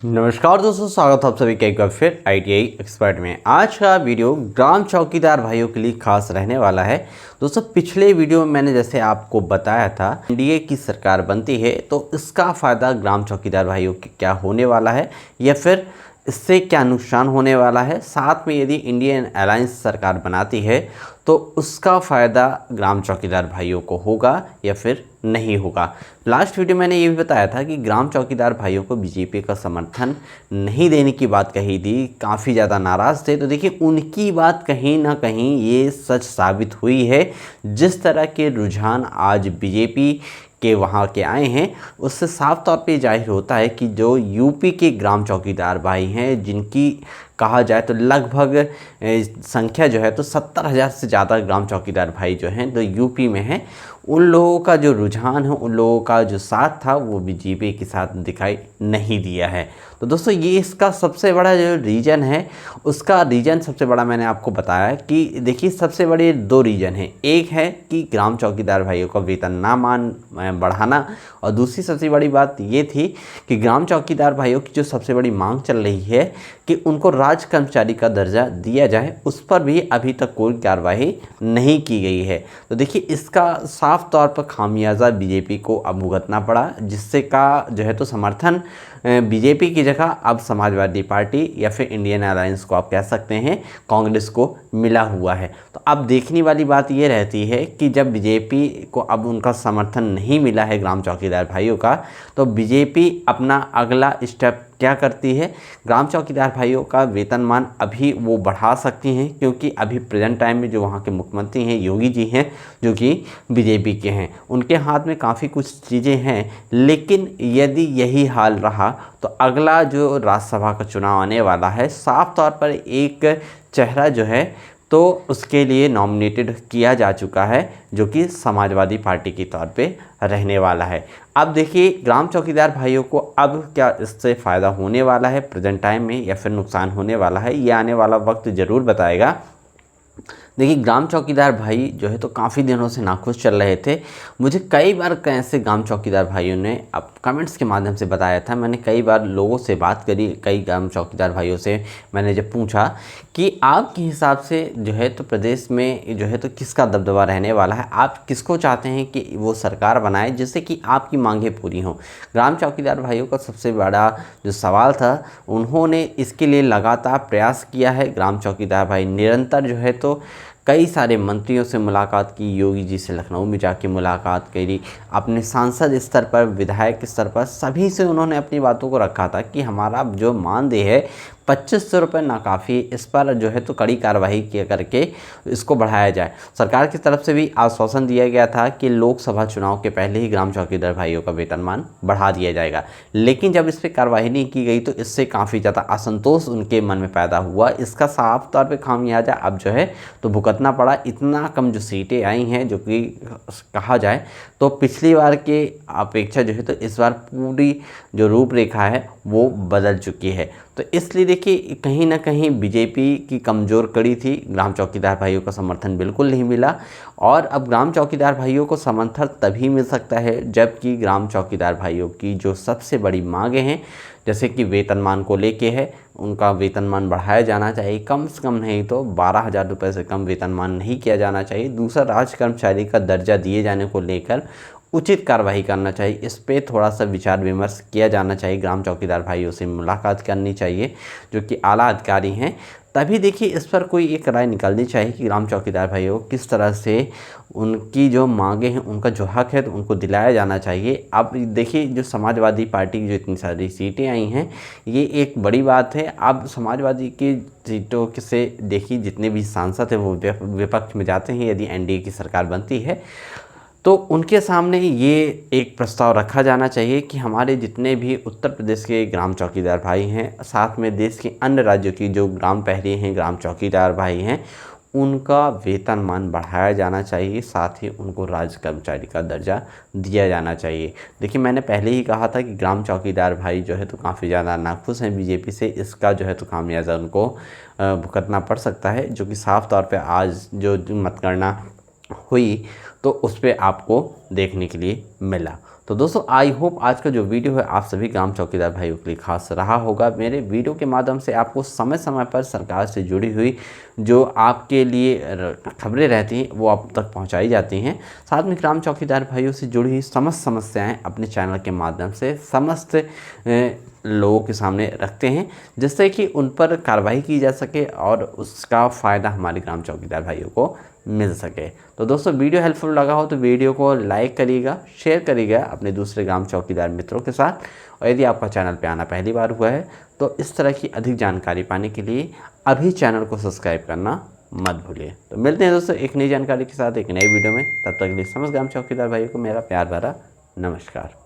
नमस्कार दोस्तों, स्वागत है आप सभी का एक बार फिर आईटीआई एक्सपर्ट में। आज का वीडियो ग्राम चौकीदार भाइयों के लिए खास रहने वाला है। दोस्तों, पिछले वीडियो में मैंने जैसे आपको बताया था, एनडीए की सरकार बनती है तो इसका फ़ायदा ग्राम चौकीदार भाइयों के क्या होने वाला है या फिर इससे क्या नुकसान होने वाला है। साथ में यदि इंडियन अलायंस सरकार बनाती है तो उसका फ़ायदा ग्राम चौकीदार भाइयों को होगा या फिर नहीं होगा। लास्ट वीडियो मैंने ये भी बताया था कि ग्राम चौकीदार भाइयों को बीजेपी का समर्थन नहीं देने की बात कही थी, काफ़ी ज़्यादा नाराज़ थे। तो देखिए, उनकी बात कहीं ना कहीं ये सच साबित हुई है। जिस तरह के रुझान आज बीजेपी के वहाँ के आए हैं, उससे साफ तौर पे जाहिर होता है कि जो यूपी के ग्राम चौकीदार भाई हैं, जिनकी कहा जाए तो लगभग संख्या जो है तो 70,000 से ज़्यादा ग्राम चौकीदार भाई जो हैं तो यूपी में हैं, उन लोगों का जो रुझान है, उन लोगों का जो साथ था वो बीजेपी के साथ दिखाई नहीं दिया है। तो दोस्तों, ये इसका सबसे बड़ा जो रीज़न है, उसका रीज़न सबसे बड़ा मैंने आपको बताया कि देखिए, सबसे बड़े दो रीज़न हैं। एक है कि ग्राम चौकीदार भाइयों का वेतन ना बढ़ाना, और दूसरी सबसे बड़ी बात ये थी कि ग्राम चौकीदार भाइयों की जो सबसे बड़ी मांग चल रही है कि उनको राज कर्मचारी का दर्जा दिया जाए, उस पर भी अभी तक कोई कार्रवाई नहीं की गई है। तो देखिए, इसका साफ तौर पर खामियाजा बीजेपी को अब भुगतना पड़ा, जिससे का जो है तो समर्थन बीजेपी की जगह अब समाजवादी पार्टी या फिर इंडियन अलायंस को आप कह सकते हैं, कांग्रेस को मिला हुआ है। तो अब देखने वाली बात ये रहती है कि जब बीजेपी को अब उनका समर्थन नहीं मिला है ग्राम चौकीदार भाइयों का, तो बीजेपी अपना अगला स्टेप क्या करती है। ग्राम चौकीदार भाइयों का वेतनमान अभी वो बढ़ा सकती हैं, क्योंकि अभी प्रेजेंट टाइम में जो वहाँ के मुख्यमंत्री हैं योगी जी हैं, जो कि बीजेपी के हैं, उनके हाथ में काफ़ी कुछ चीज़ें हैं। लेकिन यदि यही हाल रहा तो अगला जो राज्यसभा का चुनाव आने वाला है, साफ तौर पर एक चेहरा जो है तो उसके लिए नॉमिनेटेड किया जा चुका है, जो कि समाजवादी पार्टी के तौर पे रहने वाला है। अब देखिए, ग्राम चौकीदार भाइयों को अब क्या इससे फ़ायदा होने वाला है प्रेजेंट टाइम में या फिर नुकसान होने वाला है, ये आने वाला वक्त ज़रूर बताएगा। देखिए, ग्राम चौकीदार भाई जो है तो काफ़ी दिनों से नाखुश चल रहे थे। मुझे कई बार कैसे ग्राम चौकीदार भाइयों ने अब कमेंट्स के माध्यम से बताया था, मैंने कई बार लोगों से बात करी, कई ग्राम चौकीदार भाइयों से मैंने जब पूछा कि आपके हिसाब से जो है तो प्रदेश में जो है तो किसका दबदबा रहने वाला है, आप किसको चाहते हैं कि वो सरकार बनाए जिससे कि आपकी मांगें पूरी हों। ग्राम चौकीदार भाइयों का सबसे बड़ा जो सवाल था, उन्होंने इसके लिए लगातार प्रयास किया है। ग्राम चौकीदार भाई निरंतर जो है तो कई सारे मंत्रियों से मुलाकात की, योगी जी से लखनऊ में जाके मुलाकात करी, अपने सांसद स्तर पर, विधायक स्तर पर सभी से उन्होंने अपनी बातों को रखा था कि हमारा जो मानदेय है 2500 रुपये नाकाफ़ी, इस पर जो है तो कड़ी कार्रवाई किया करके इसको बढ़ाया जाए। सरकार की तरफ से भी आश्वासन दिया गया था कि लोकसभा चुनाव के पहले ही ग्राम चौकीदार भाइयों का वेतनमान बढ़ा दिया जाएगा। लेकिन जब इस पर कार्रवाई नहीं की गई तो इससे काफ़ी ज़्यादा असंतोष उनके मन में पैदा हुआ। इसका साफ तौर पर खामियाजा अब जो है तो भुगतना पड़ा। इतना कम जो सीटें आई हैं, जो कि कहा जाए तो पिछली बार के अपेक्षा जो है तो इस बार पूरी जो रूपरेखा है वो बदल चुकी है। तो इसलिए देखिए, कहीं ना कहीं बीजेपी की कमज़ोर कड़ी थी, ग्राम चौकीदार भाइयों का समर्थन बिल्कुल नहीं मिला। और अब ग्राम चौकीदार भाइयों को समर्थन तभी मिल सकता है जबकि ग्राम चौकीदार भाइयों की जो सबसे बड़ी मांगें हैं, जैसे कि वेतनमान को लेके है, उनका वेतनमान बढ़ाया जाना चाहिए, कम से कम नहीं तो 12,000 रुपये से कम वेतनमान नहीं किया जाना चाहिए। दूसरा, राज कर्मचारी का दर्जा दिए जाने को लेकर उचित कार्रवाई करना चाहिए, इस पे थोड़ा सा विचार विमर्श किया जाना चाहिए। ग्राम चौकीदार भाइयों से मुलाकात करनी चाहिए जो कि आला अधिकारी हैं, तभी देखिए इस पर कोई एक राय निकलनी चाहिए कि ग्राम चौकीदार भाइयों को किस तरह से उनकी जो मांगे हैं, उनका जो हक है तो उनको दिलाया जाना चाहिए। अब देखिए, जो समाजवादी पार्टी की जो इतनी सारी सीटें आई हैं, ये एक बड़ी बात है। अब समाजवादी की सीटों से देखिए, जितने भी सांसद हैं वो विपक्ष में जाते हैं यदि एनडीए की सरकार बनती है, तो उनके सामने ये एक प्रस्ताव रखा जाना चाहिए कि हमारे जितने भी उत्तर प्रदेश के ग्राम चौकीदार भाई हैं, साथ में देश के अन्य राज्यों की जो ग्राम प्रहरी हैं, ग्राम चौकीदार भाई हैं, उनका वेतनमान बढ़ाया जाना चाहिए, साथ ही उनको राज कर्मचारी का दर्जा दिया जाना चाहिए। देखिए, मैंने पहले ही कहा था कि ग्राम चौकीदार भाई जो है तो काफ़ी ज़्यादा नाखुश हैं बीजेपी से, इसका जो है तो खामियाजा उनको भुगतना पड़ सकता है, जो कि साफ तौर पे आज जो मतगणना हुई तो उस पर आपको देखने के लिए मिला। तो दोस्तों आई होप आज का जो वीडियो है आप सभी ग्राम चौकीदार भाइयों के लिए खास रहा होगा। मेरे वीडियो के माध्यम से आपको समय समय पर सरकार से जुड़ी हुई जो आपके लिए खबरें रहती हैं वो आप तक पहुंचाई जाती हैं। साथ में ग्राम चौकीदार भाइयों से जुड़ी हुई समस्त समस्याएं अपने चैनल के माध्यम से समस्त लोगों के सामने रखते हैं, जिससे कि उन पर कार्रवाई की जा सके और उसका फ़ायदा हमारे ग्राम चौकीदार भाइयों को मिल सके। तो दोस्तों वीडियो हेल्पफुल लगा हो तो वीडियो को लाइक करिएगा, शेयर करिएगा अपने दूसरे ग्राम चौकीदार मित्रों के साथ। और यदि आपका चैनल पे आना पहली बार हुआ है तो इस तरह की अधिक जानकारी पाने के लिए अभी चैनल को सब्सक्राइब करना मत भूलिए। तो मिलते हैं दोस्तों एक नई जानकारी के साथ एक नई वीडियो में। तब तक के लिए समस्त ग्राम चौकीदार भाइयों को मेरा प्यार भरा नमस्कार।